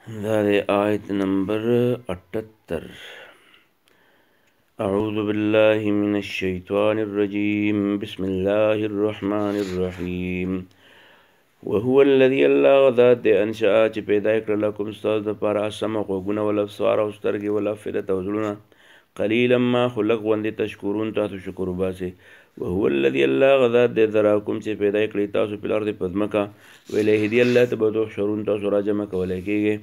دا دی آیت نمبر 78. اعوذ باللہ من الشیطان الرجیم بسم اللہ الرحمن الرحیم وهو الذي الله ذات انشاء چې پیدا کړل لكم ستاسو دپاره السمع غوږونه والابصار او سترګې والافئدة او زړونه قلیلا ما خلق غوندې تشکرون تاسو شکر وباسئ. وهو الذي الله ذات دی ذراکم چې پیدا کړی تاسو په الارض په ځمکه والیه دی الله ته به تحشرون تاسو راجمع کولی کېږئ.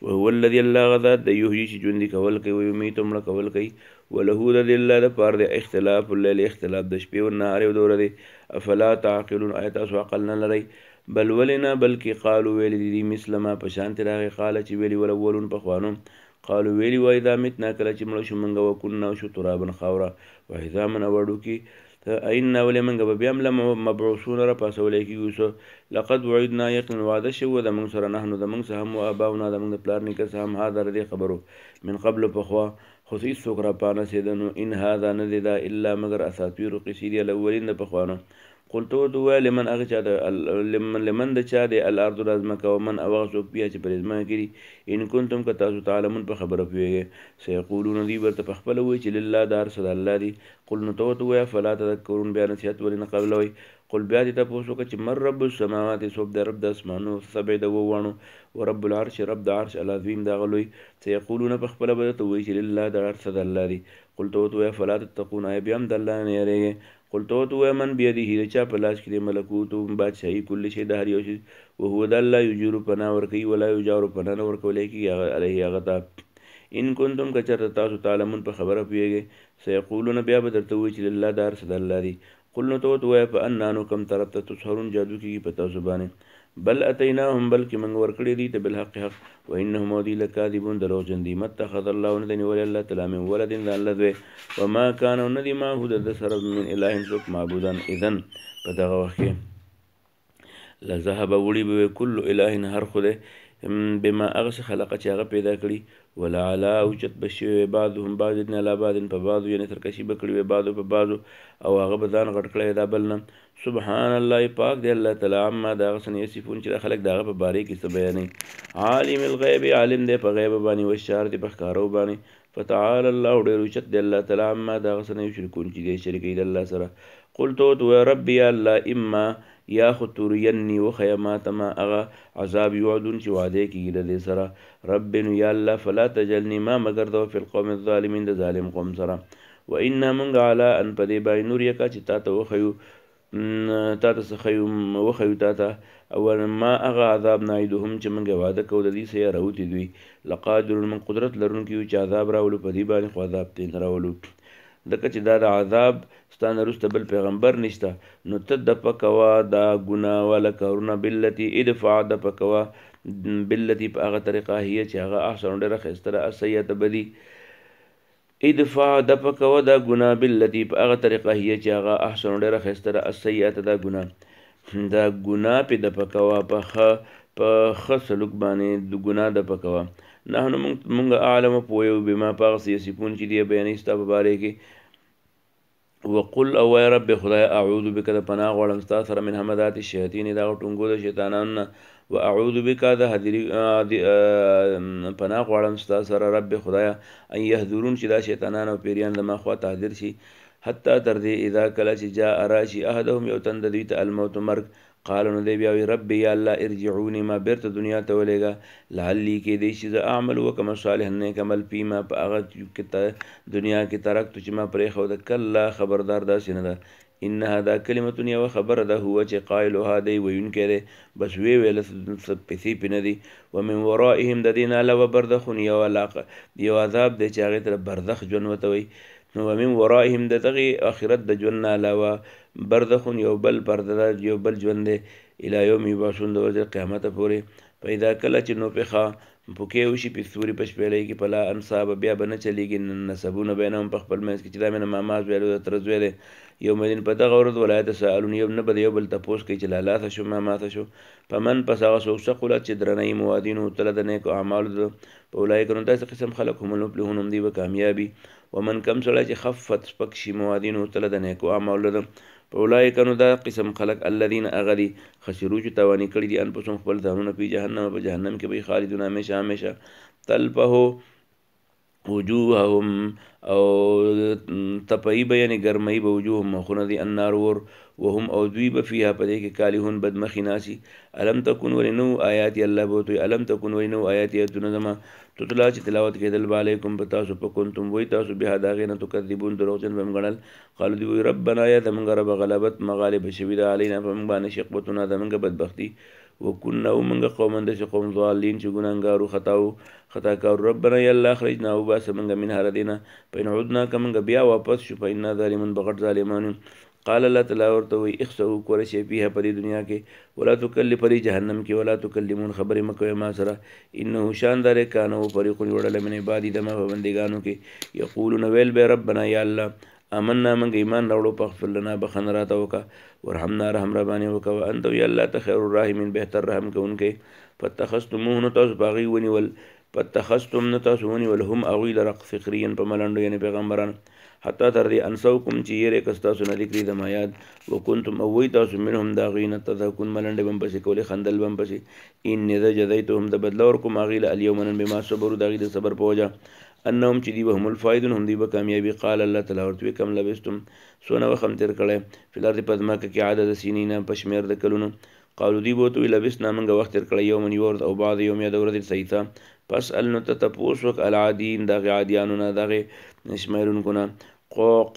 وهو الذي الله ذات دی یحیي چې ژوندي کول کوي ویمیت مړه کول کوي. وله د الله دپاره دی اختلاف اللیل اختلاف د شپې والنهار او د ورځې افلا تعقلون آیا تاسو عقل نه لرئ. بل ولنا بلکې قالو ویلی دي مثل ما په شانتې راغی قاله چې ویلي ولولون پخوانو قالو ویلي وایي دا متنا کله چې مړه شو موږ وکنا شو ترابن خاوره وحزامن وړوکي اینا ولې موږ به بیا هم مبعوثون راپاڅولی کېږو. لقد وعدنا یقینا وعده شوه د موږ سره نحنو د موږ څه هم وآباؤنا د موږ د پلار نیکه څه هم هذا د دې خبرو من قبل پخوا خو هېڅوک راپانسېده نو ان هذا نه دی دا الا مګر اساطیر قصې دي الاولین د پخوانو. قلت ورته ووایه لمن هغه چا د لمن د چا دی الارض د ځمکه ومن او هغه څوک بیا چې پرې ځمکه کې دي ان کنتم که تاسو تعلمون په خبره پوهېږئ. سیقولون دوی ورته په خپله وایي چې لله دا هر څه د الله دي. قل نو ته ورته ووایه فلا تذکرون بیا نصیحت ولې نه قبلوئ. قل بیا دې تپوس وکړه چې من رب السماوات څوک دی رب د اسمانو سبع د وواڼو ورب العرش رب د عرش العظیم د هغه لوی. سیقولون په خپله به درته وایي چې لله دا هر څه د الله دي. قل ته ورته ووایه فلا تتقون آیا بیا هم د الله نه یېرېږئ. قل ته ورته ووایه من بیده د چا په لاس کې دی ملکوتو بادشاهي کل شی د هر یو شي وهو د الله یجیرو پناه ورکوي ولا یجارو پناه نه ورکولی کېږي علیه هغه ته ان کنتم که چېرته تاسو تعلمون په خبره پوهېږئ. سیقولون بیا به درته وایي چې لله دا هر څه د الله دي. قل نو ته ورته ووایه فانا نو کوم طرف ته تسحرون جادو کېږي په تاسو باندې. بل اتیناهم بلکې موږ ورکړي دي ته بالحق حق وانهم او دوی لکاذبون دروغجن دي. متخذ الله نه دی نیولی الله تعالی من ولد د الله زوی وما کان او نه دی معه د ده سره من اله څوک معبودان اذن په دغه وخت کې لذهب وړي به کل اله هر خدای بما هغه څه خلقه چې هغه پیدا کړي ولا علا اوچت به شوی بعضهم بعض علی بعض په بعضو یعنې سرکشي به کړي وي بعضو په بعضو او هغه به ځان غټ کړی دا بل نه. سبحان الله پاک دی الله تعالی عما د هغه څه نه یصفون چې خلک د هغه په باره کې څه بیانوي. عالم الغیب عالم دی په غیب باندې والشهادة دی په ښکارو باندې. فتعالی الله ډېر اوچت دی الله تعالی عما د هغه څه نه یشرکون چې دی شریکوي د الله سره. قل ته ورته ووایه ربي یا الله اما یا خو توریني وښیه ماته ما هغه عذاب یوعدون چې وعده کېږي د دې سره. رب نو یا الله فلا تجلني ما مګر دو فی القوم الظالمین د ظالم قوم سره. و انا موږ علی ان په دې باندې نوریکه چې تا ته وښیو تا ته څه وښیو تا ته او ما هغه عذاب نعیدهم چې موږ وعده کوو د دې څه راوتي دوی لقادرون من قدرت لرونکي یو چې عذاب راولو په دې باندې خو عذاب ترې نه راولو. ځکه چې دا د عذاب ستا نه وروسته بل پیغمبر نشته نو ته دفع کوه دا ګناه والا کارونه بالتي ادفع دفع کوه بالتي په هغه طریقه هي چې هغه احسن ډېره ښایسته ده السیئة بدي ادفع دفع کوه دا ګناه بالتي په هغه طریقه هي چې هغه احسن ډېره ښایسته ده السیئة دا ګناه پې دفع کوه په ښه سلوک باندې د ګناه دفع کوه. نحنو مونږ اعلم پوهیو بما په هغه څه یصفون چې دی بیانوي ستا په باره کې. وقل او وایه رب خدای اعوذ بک د پناه غواړم ستا سره من همدات الشیاطین د هغه ټونګو د شیطانانو نه و اعوذ بک د پناه غواړم ستا سره رب خدایه ان یحضرون چې دا شیطانان او پیریان زما خوا ته حاضر شي حتی تر دې اذا کله چې جاء راشي احدهم یو تن د دوی ته الموت مرګ قالو نو دی بیا وایي ربي یا الله ارجعوني ما بیرته دنیا ته ولېږه لعلي کېدی شي زه اعمل وکړم صالحا نیک عمل فیما په هغه دنیا کې ترکتو چې ما پرېښوده کله خبردار داسې نه ده انها دا کلمتون یوه خبره ده هو چې قایلها دی ویونکی دی بس ویې ویله پیسې پې نه دي. ومن ورائهم د دې نه علاوه برزخون یو عذاب دی چې هغې ته برزخ ژوند ورته وایي. نو ومن ورائهم د دغې آخرت د ژوند نه علاوه برزخون یو بل پرده ده یو بل ژوند دی الی یوم یبعثون د ورځې قیامته پورې. پیدا کله چې نفخه پوکې وشي په سوري په شپېلۍ کې فلا انصاب بیا به نه چلیږي نسبونه بینهم په خپل منځ کې چې دا مې نه ماما زوی دی تره زوی دی یوم الدین په دغه ورځ ولا یتساءلون یو نه به د یو بل تپوس کوي چې لالا څه شو ماما څه شو. فمن پس هغه څوک ثقلت چې درنوي موازینو تله د نیکو اعمالو ده په اولئک نو داسې قسم خلک هم المفلحون هم دوی به کامیابي. ومن کم سړی چې خفت سپک شي موازینو تله د نیکو اعمالو ده فاولئک نو دا قسم خلق الذین اغدی خسروا چې تاوانی کړي دي انفسهم خپل ځانونه په جهنم په جهنم کې به خالدون همیشه همیشه تلفه وجوههم او تپئی به یعنی ګرمۍ به وجوههم مخونه دي النار ور وهم او دوی به فيها پدې کې کالهون بدمخي ناسي الم تکون ولنو آیات الله بوتو الم تکون ولنو آیات یتنظم تطلا چې تلاوت کېدل علیکم بتاسو په کنتم وای تاسو به داغه نه تکذبون دروغجن بمګړل قالو دی ربنا یا زمونږ رب غلبت مغالب شوی د علینا په موږ باندې شقوتونه زمونږ بدبختی وکنا ومنګه قوم د قوم ضالین چې ګناګارو خطا کار ربنا یا الله خرجنا وباس منګه من هردینا پین عدنا کمنګه بیا واپس شو پین ظالمون بغټ ظالمان قال الله تعالی ورته وی اخسو کور شي په دې دنیا کې ولا تکلف پرې جهنم کې ولا تکلمون خبره مکوي ما سره انه شاندار کانو فريق وړل من عبادی دما بندگانو کې یقولون ویل به ربنا یا الله آمنا من ایمان راوړو پغفر لنا بخن راته وکا ورحمنا رحم ربانی وکا وانت یا الله تخير الراحمین بهتر رحم کوونکې فتخستموه تاسو باغی ونیول فتخستم نتاسونی ولهم اغیل رق فقریا په ملندو یعنی پیغمبران حتی تر دې انسوکم چې یې کستاسو نه ذکر د ما یاد وکنتم اوی تاسو منهم داغین تذکون ملنډ بم پسې کولې خندل بم پسې ان ذا جزیتهم د بدلور کوم اغیل الیوم بما صبروا داغی د صبر پوجا انهم چې دی وهم الفائدون هم دی به کامیابی قال الله تعالی ورته کم لبستم سونه وخم تر کړه فلارد پدما کې عدد سینینا پشمیر د کلونو قالو دی بوتو لبسنا منګه وخت تر کړه یوم یورد او بعد یوم یا دورت سیتا پس النو تتپوس وک العادین دغه عادیانو نه دغه اسماعیلون کنا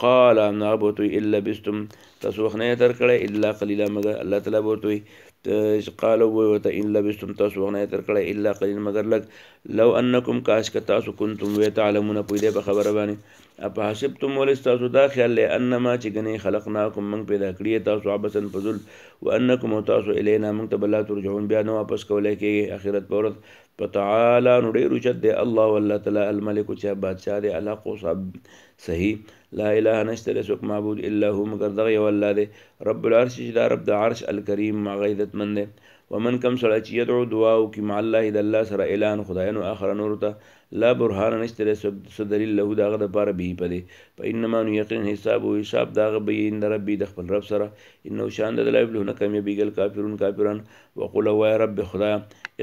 قال نعبتو الا بستم تاسو وخت نه تر کړه الا قليلا مگر الله تعالی بوتو قالوا وته ان لبستم تاسو وخت نه تر کړه الا قليل مگر لګ لو انکم کاش ک تاسو کنتم وتعلمون پوی دې خبره باندې اپ حسبتم ولستاسو دا خیال له انما چې غني خلقناکم من پیدا کړی تاسو عبسن فضل وانکم تاسو الینا من تبلا ترجعون بیا نو واپس کولای کې اخرت پورت فتعالى نو ډیر چد دی الله والله تعالی الملک چې بادشاہ دی الحق صاحب صحیح لا اله نشته سوک معبود الا هو مگر دغه یو الله دی رب العرش چې دا رب د عرش الکریم عزت مند دی ومن کم سره چې یدعو دعا او کی مع الله د الله سره اعلان خدایانو اخر نور ته لا برهان نشته سو دلیل له دغه د پاره به پدې په انما یقین حساب او حساب دغه به ان ربي د خپل رب سره انه شان د لایبلونه کمی بیګل کافرون وقول و رب خدا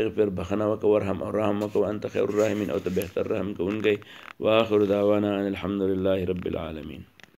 اغفر بخنا وک ورحم او رحم وک انت خير الراحمين او ته بهتر رحم کوونکی واخر دعوانا ان الحمد لله رب العالمين.